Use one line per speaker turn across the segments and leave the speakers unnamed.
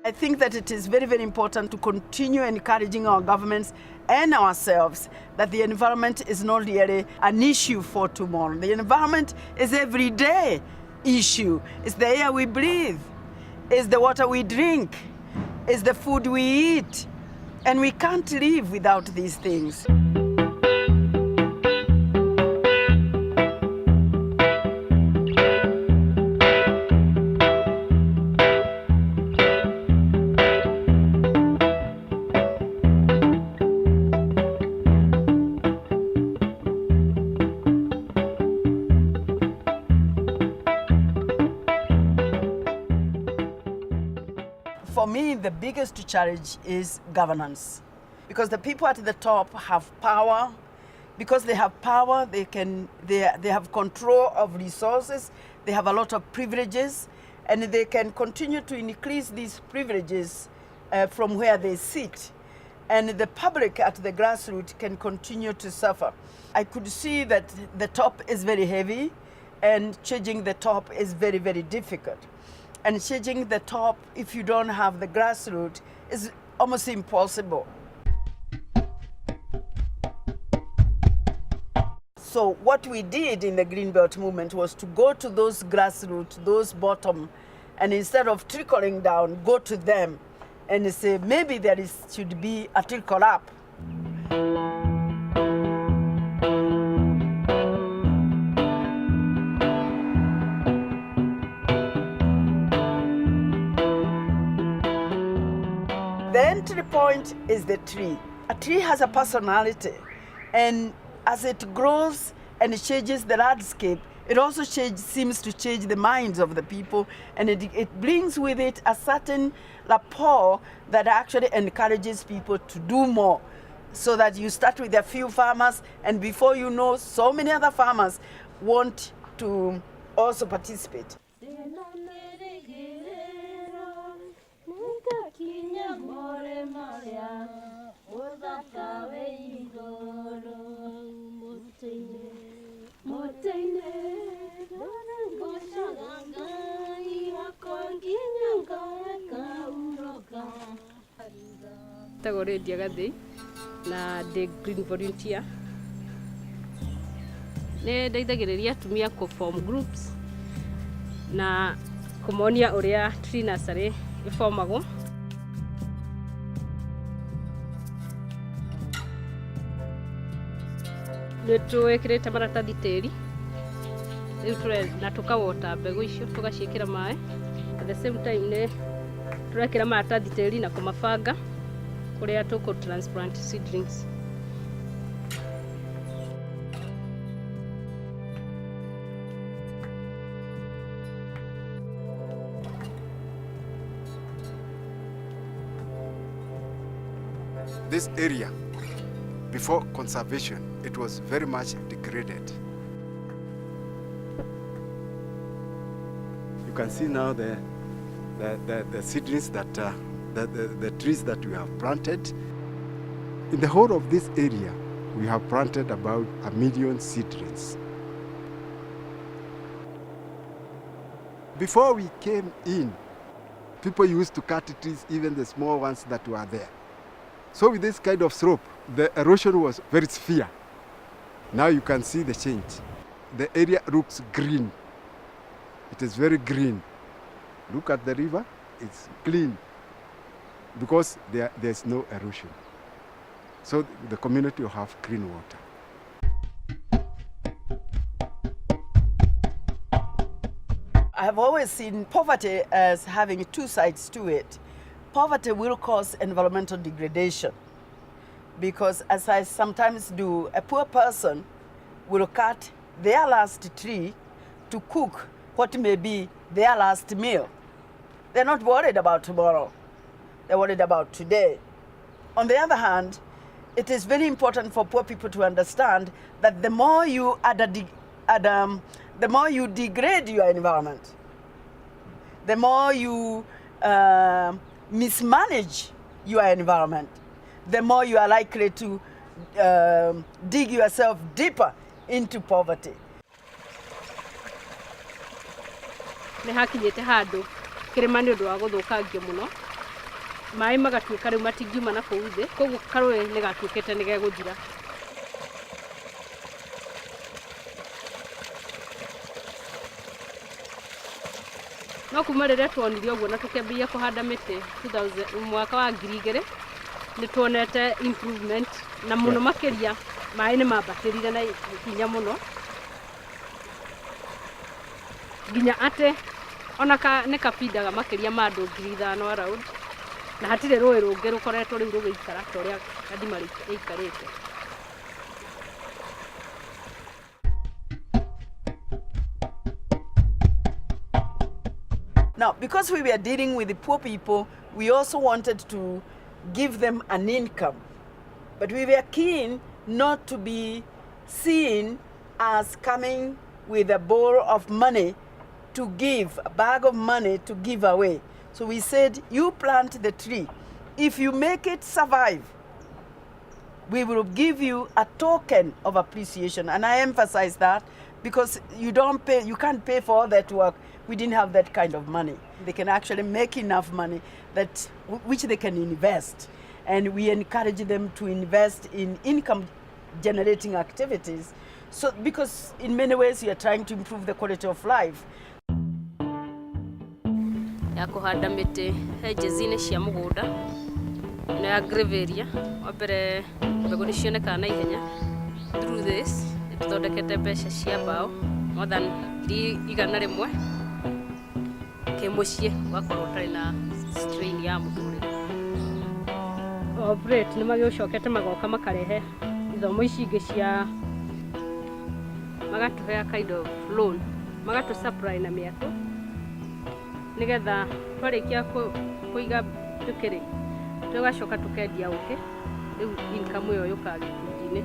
I think that it is very, very important to continue encouraging our governments and ourselves that the environment is not really an issue for tomorrow. The environment is everyday issue. It's the air we breathe, it's the water we drink, it's the food we eat, and we can't live without these things. For me, the biggest challenge is governance, because the people at the top have power. Because they have power, they have control of resources, they have a lot of privileges, and they can continue to increase these privileges from where they sit. And the public at the grassroots can continue to suffer. I could see that the top is very heavy, and changing the top is very, very difficult. And changing the top, if you don't have the grassroots, is almost impossible. So what we did in the Greenbelt movement was to go to those grassroots, those bottom, and instead of trickling down, go to them and say, maybe should be a trickle up. The entry point is the tree. A tree has a personality, and as it grows and it changes the landscape, it also seems to change the minds of the people, and it brings with it a certain rapport that actually encourages people to do more. So that you start with a few farmers, and before you know, so many other farmers want to also participate.
Tagore diagade na the green volunteer ne ndaithagĩrĩria atumia ku form groups na kumonia uria tree nursery ifomagwo. Nĩtwĩkĩrĩte maratathi tĩri rĩu na tukawota mbegũ icio tugaciĩkĩra maĩ. At the same time nĩ turekĩra maratathi tĩri na kũmabanga kũrĩa transplant seedlings.
This area, before conservation, it was very much degraded. You can see now the seedlings that the trees that we have planted. In the whole of this area, we have planted about 1 million seedlings. Before we came in, people used to cut trees, even the small ones that were there. So with this kind of slope, the erosion was very severe. Now you can see the change. The area looks green. It is very green. Look at the river, it's clean because there's no erosion. So the community will have clean water.
I have always seen poverty as having two sides to it. Poverty will cause environmental degradation because, as I sometimes do, a poor person will cut their last tree to cook what may be their last meal. They're not worried about tomorrow. They're worried about today. On the other hand, it is very important for poor people to understand that the more you the more you degrade your environment, the more you mismanage your environment, the more you are likely to dig yourself deeper into poverty.
Nĩ hakinyĩte handũ kĩrĩma nĩ ũndũ wa gũthũkangio mũno maĩ magatuĩka rĩu matingiuma na kũu thĩ, koguo karũĩ nĩ gatuĩkĩte nĩ gegũthira. No kuma rĩrĩa tuonire ũguo na tũkĩambĩrĩria kũhanda mĩtĩ mwaka wa 2000 nĩ tuonete improvement na mũno makĩria maĩ nĩ mambatĩrire na hinya mũno nginya atĩ ona nĩ kapindaga makĩria ma andũ 5,000 around na hatirĩ rũĩ rũngĩ rũkoretwo rĩu rũgĩikara ta ũrĩa Gadima ĩikarĩte.
Now, because we were dealing with the poor people, we also wanted to give them an income. But we were keen not to be seen as coming with a bowl of money to give, a bag of money to give away. So we said, you plant the tree. If you make it survive, we will give you a token of appreciation. And I emphasize that because you can't pay for all that work. We didn't have that kind of money. They can actually make enough money which they can invest. And we encourage them to invest in income generating activities. So, because in many ways you are trying to improve the quality of life.
Ya kũhanda mĩtĩ henjezi-inĩ cia mũgũnda na ya graveria wa mbere mbegũ nĩ cionekaga na ihenya. Through this nĩ tũthondekete mbeca cia mbaũ more than 100 kĩmũciĩ wakorwo ũtarĩ na strain ya mũtũrĩre. Operate nĩ magĩũcokete magoka makarehe ithomo ici ingĩ cia magatũhe kind of loan magatũ supply na mĩako nigetha twarĩkia kũiga tũkĩrĩ tũgacoka tũkendia ũkĩ rĩu income ĩyo yũkaga gĩkundi-inĩ.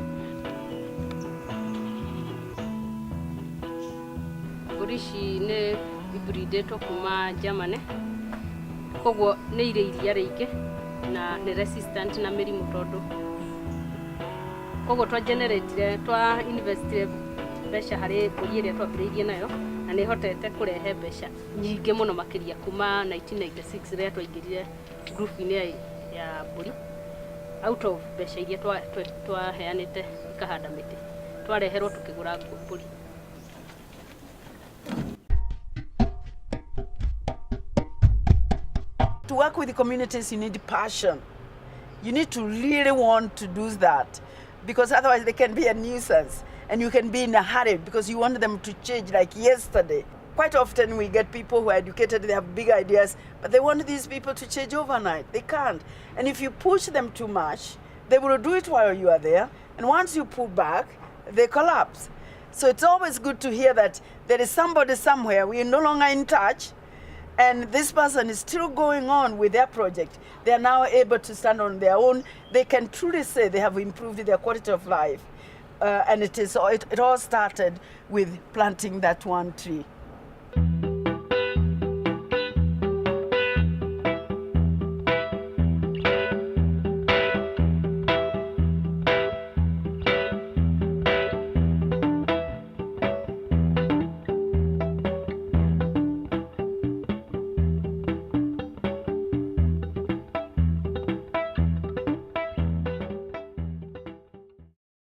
Mbũri ici nĩ ibreedĩtwo kuma Germany, koguo nĩ irĩ iria rĩingĩ na nĩ resistant na mĩrimũ tondũ koguo twa investire mbeca harĩ mbũri ĩrĩa twambĩrĩirie nayo na nĩ hotete kũrehe mbeca nyingĩ mũno makĩria kuma 1996 rĩrĩa twaingĩrire group-inĩ ya mbũri. Out of mbeca iria twaheanĩte ikahanda mĩtĩ twareherwo tũkĩgũra mbũri.
To work with the communities, you need passion. You need to really want to do that because otherwise they can be a nuisance and you can be in a hurry because you want them to change like yesterday. Quite often we get people who are educated, they have big ideas, but they want these people to change overnight. They can't. And if you push them too much, they will do it while you are there. And once you pull back, they collapse. So it's always good to hear that there is somebody somewhere, we are no longer in touch, and this person is still going on with their project. They are now able to stand on their own. They can truly say they have improved their quality of life. And it all started with planting that one tree.